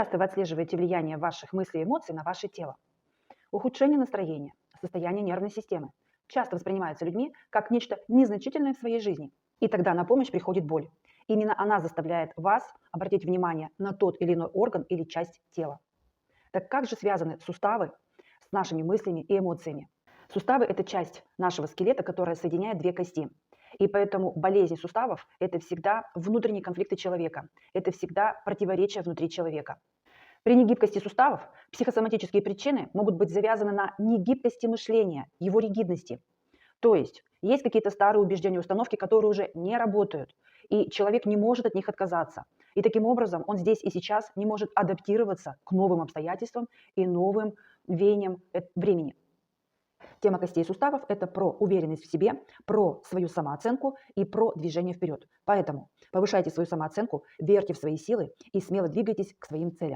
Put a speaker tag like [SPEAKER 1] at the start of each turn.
[SPEAKER 1] часто вы отслеживаете влияние ваших мыслей и эмоций на ваше тело? Ухудшение настроения, состояние нервной системы часто воспринимаются людьми как нечто незначительное в своей жизни. И тогда на помощь приходит боль. Именно она заставляет вас обратить внимание на тот или иной орган или часть тела. Так как же связаны суставы с нашими мыслями и эмоциями? Суставы – это часть нашего скелета, которая соединяет две кости. И поэтому болезнь суставов – это всегда внутренние конфликты человека, это всегда противоречия внутри человека. При негибкости суставов психосоматические причины могут быть завязаны на негибкости мышления, его ригидности. То есть какие-то старые убеждения, установки, которые уже не работают, и человек не может от них отказаться. И таким образом он здесь и сейчас не может адаптироваться к новым обстоятельствам и новым веяниям времени. Тема костей и суставов – это про уверенность в себе, про свою самооценку и про движение вперед. Поэтому повышайте свою самооценку, верьте в свои силы и смело двигайтесь к своим целям.